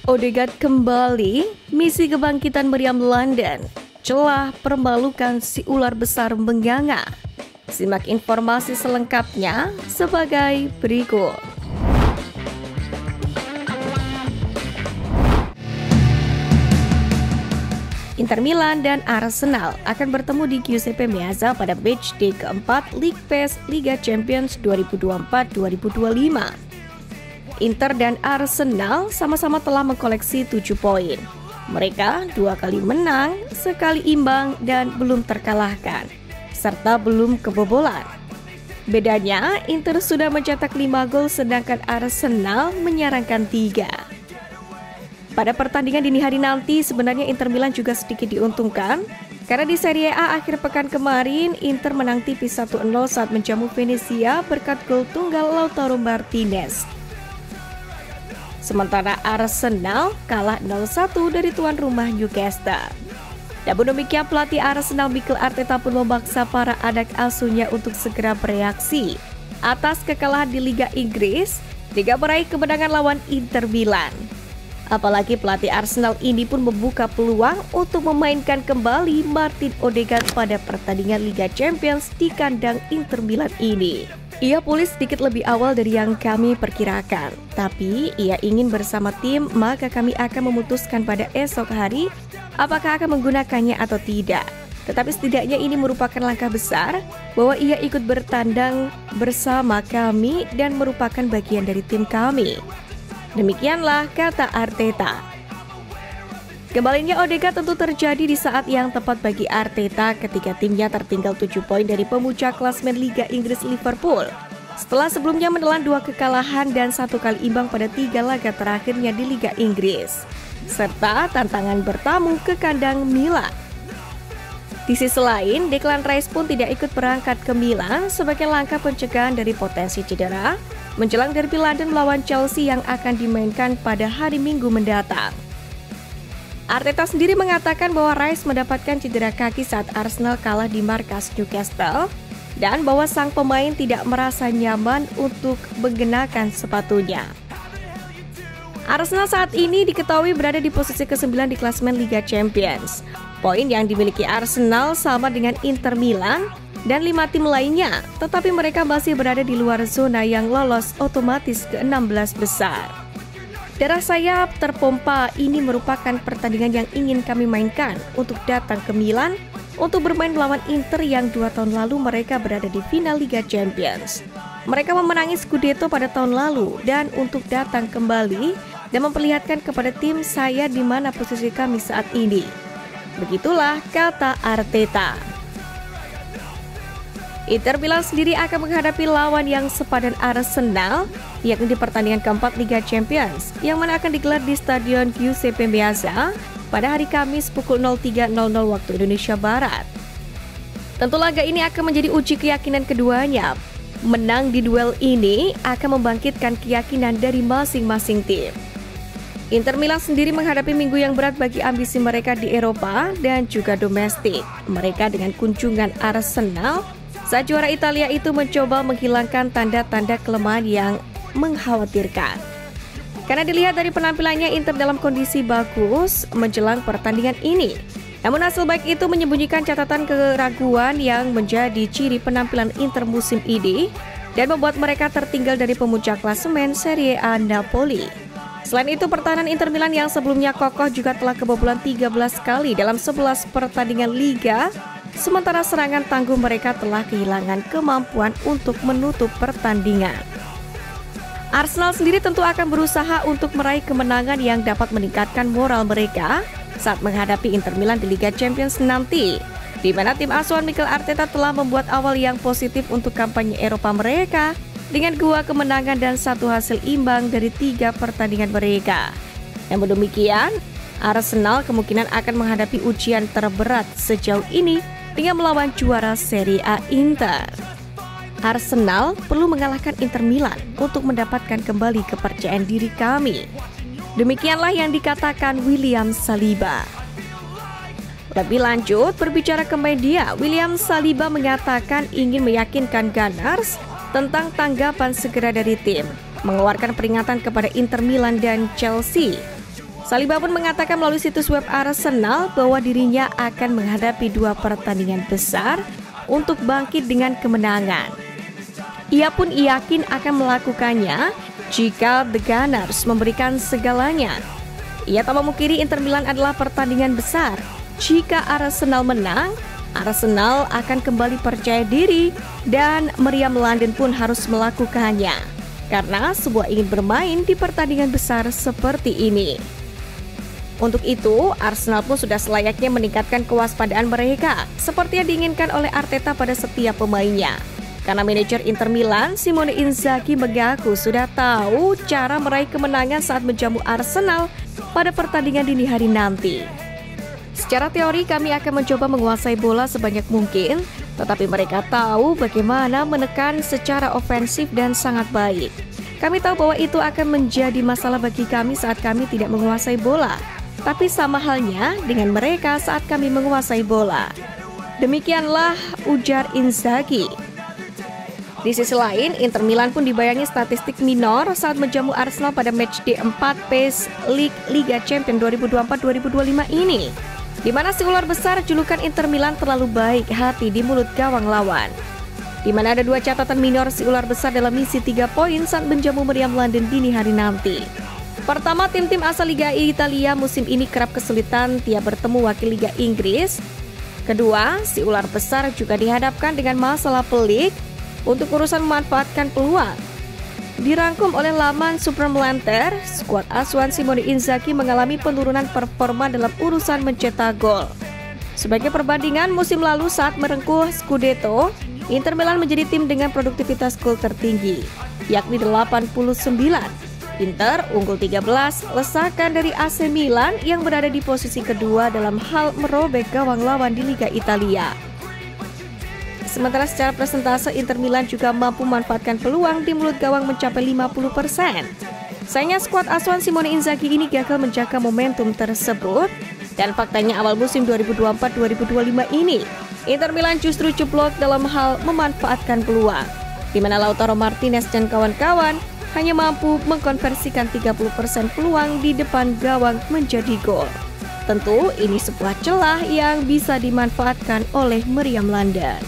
Odegaard kembali, misi kebangkitan meriam London, celah permalukan si ular besar mengganga. Simak informasi selengkapnya sebagai berikut. Inter Milan dan Arsenal akan bertemu di Giuseppe Meazza pada matchday keempat League Pass Liga Champions 2024-2025. Inter dan Arsenal sama-sama telah mengkoleksi 7 poin. Mereka 2 kali menang, sekali imbang dan belum terkalahkan, serta belum kebobolan. Bedanya, Inter sudah mencetak 5 gol sedangkan Arsenal menyerangkan 3. Pada pertandingan dini hari nanti sebenarnya Inter Milan juga sedikit diuntungkan karena di Serie A akhir pekan kemarin Inter menang tipis 1-0 saat menjamu Venezia berkat gol tunggal Lautaro Martinez. Sementara Arsenal kalah 0-1 dari tuan rumah Newcastle. Namun demikian pelatih Arsenal Mikel Arteta pun memaksa para anak asuhnya untuk segera bereaksi atas kekalahan di Liga Inggris hingga meraih kemenangan lawan Inter Milan. Apalagi pelatih Arsenal ini pun membuka peluang untuk memainkan kembali Martin Odegaard pada pertandingan Liga Champions di kandang Inter Milan ini. Ia pulih sedikit lebih awal dari yang kami perkirakan, tapi ia ingin bersama tim, maka kami akan memutuskan pada esok hari apakah akan menggunakannya atau tidak. Tetapi setidaknya ini merupakan langkah besar bahwa ia ikut bertandang bersama kami dan merupakan bagian dari tim kami. Demikianlah kata Arteta. Kembalinya Odegaard tentu terjadi di saat yang tepat bagi Arteta ketika timnya tertinggal 7 poin dari pemuncak klasmen Liga Inggris Liverpool. Setelah sebelumnya menelan 2 kekalahan dan 1 kali imbang pada 3 laga terakhirnya di Liga Inggris, serta tantangan bertamu ke kandang Milan. Di sisi lain, Declan Rice pun tidak ikut berangkat ke Milan sebagai langkah pencegahan dari potensi cedera menjelang derby London melawan Chelsea yang akan dimainkan pada hari Minggu mendatang. Arteta sendiri mengatakan bahwa Rice mendapatkan cedera kaki saat Arsenal kalah di markas Newcastle dan bahwa sang pemain tidak merasa nyaman untuk mengenakan sepatunya. Arsenal saat ini diketahui berada di posisi ke-9 di klasemen Liga Champions. Poin yang dimiliki Arsenal sama dengan Inter Milan dan 5 tim lainnya, tetapi mereka masih berada di luar zona yang lolos otomatis ke-16 besar. Darah saya terpompa, ini merupakan pertandingan yang ingin kami mainkan untuk datang ke Milan untuk bermain melawan Inter yang 2 tahun lalu mereka berada di final Liga Champions. Mereka memenangi Scudetto pada tahun lalu dan untuk datang kembali dan memperlihatkan kepada tim saya di mana posisi kami saat ini. Begitulah kata Arteta. Inter Milan sendiri akan menghadapi lawan yang sepadan Arsenal, yakni di pertandingan keempat Liga Champions, yang mana akan digelar di Stadion Giuseppe Meazza pada hari Kamis pukul 03.00 waktu Indonesia Barat. Tentu laga ini akan menjadi uji keyakinan keduanya. Menang di duel ini akan membangkitkan keyakinan dari masing-masing tim. Inter Milan sendiri menghadapi minggu yang berat bagi ambisi mereka di Eropa dan juga domestik. Mereka dengan kunjungan Arsenal saat juara Italia itu mencoba menghilangkan tanda-tanda kelemahan yang mengkhawatirkan. Karena dilihat dari penampilannya Inter dalam kondisi bagus menjelang pertandingan ini. Namun hasil baik itu menyembunyikan catatan keraguan yang menjadi ciri penampilan Inter musim ini dan membuat mereka tertinggal dari pemuncak klasemen Serie A Napoli. Selain itu, pertahanan Inter Milan yang sebelumnya kokoh juga telah kebobolan 13 kali dalam 11 pertandingan Liga. Sementara serangan tangguh mereka telah kehilangan kemampuan untuk menutup pertandingan. Arsenal sendiri tentu akan berusaha untuk meraih kemenangan yang dapat meningkatkan moral mereka saat menghadapi Inter Milan di Liga Champions nanti, di mana tim asuhan Mikel Arteta telah membuat awal yang positif untuk kampanye Eropa mereka dengan 2 kemenangan dan 1 hasil imbang dari 3 pertandingan mereka. Namun demikian, Arsenal kemungkinan akan menghadapi ujian terberat sejauh ini dengan melawan juara Serie A Inter. Arsenal perlu mengalahkan Inter Milan untuk mendapatkan kembali kepercayaan diri kami. Demikianlah yang dikatakan William Saliba. Lebih lanjut, berbicara ke media, William Saliba mengatakan ingin meyakinkan Gunners tentang tanggapan segera dari tim, mengeluarkan peringatan kepada Inter Milan dan Chelsea. Saliba pun mengatakan melalui situs web Arsenal bahwa dirinya akan menghadapi 2 pertandingan besar untuk bangkit dengan kemenangan. Ia pun yakin akan melakukannya jika The Gunners memberikan segalanya. Ia tak memungkiri Inter Milan adalah pertandingan besar. Jika Arsenal menang, Arsenal akan kembali percaya diri dan Meriam London pun harus melakukannya. Karena semua ingin bermain di pertandingan besar seperti ini. Untuk itu, Arsenal pun sudah selayaknya meningkatkan kewaspadaan mereka, seperti yang diinginkan oleh Arteta pada setiap pemainnya. Karena manajer Inter Milan, Simone Inzaghi mengaku sudah tahu cara meraih kemenangan saat menjamu Arsenal pada pertandingan dini hari nanti. Secara teori kami akan mencoba menguasai bola sebanyak mungkin, tetapi mereka tahu bagaimana menekan secara ofensif dan sangat baik. Kami tahu bahwa itu akan menjadi masalah bagi kami saat kami tidak menguasai bola. Tapi sama halnya dengan mereka saat kami menguasai bola. Demikianlah ujar Inzaghi. Di sisi lain, Inter Milan pun dibayangi statistik minor saat menjamu Arsenal pada matchday 4 PACE League Liga Champions 2024-2025 ini, di mana si ular besar julukan Inter Milan terlalu baik hati di mulut gawang lawan. Di mana ada 2 catatan minor si ular besar dalam misi 3 poin saat menjamu Meriam London dini hari nanti. Pertama, tim-tim asal Liga Italia musim ini kerap kesulitan tiap bertemu wakil Liga Inggris. Kedua, si ular besar juga dihadapkan dengan masalah pelik untuk urusan memanfaatkan peluang. Dirangkum oleh laman Supremlanter, skuad asuhan Simone Inzaghi mengalami penurunan performa dalam urusan mencetak gol. Sebagai perbandingan, musim lalu saat merengkuh Scudetto, Inter Milan menjadi tim dengan produktivitas gol tertinggi, yakni 89. Inter unggul 13, lesakan dari AC Milan yang berada di posisi kedua dalam hal merobek gawang lawan di Liga Italia. Sementara secara persentase Inter Milan juga mampu memanfaatkan peluang di mulut gawang mencapai 50%. Sayangnya skuad asuhan Simone Inzaghi ini gagal menjaga momentum tersebut, dan faktanya awal musim 2024-2025 ini Inter Milan justru jeblok dalam hal memanfaatkan peluang, di mana Lautaro Martinez dan kawan-kawan hanya mampu mengkonversikan 30% peluang di depan gawang menjadi gol. Tentu ini sebuah celah yang bisa dimanfaatkan oleh Meriam London.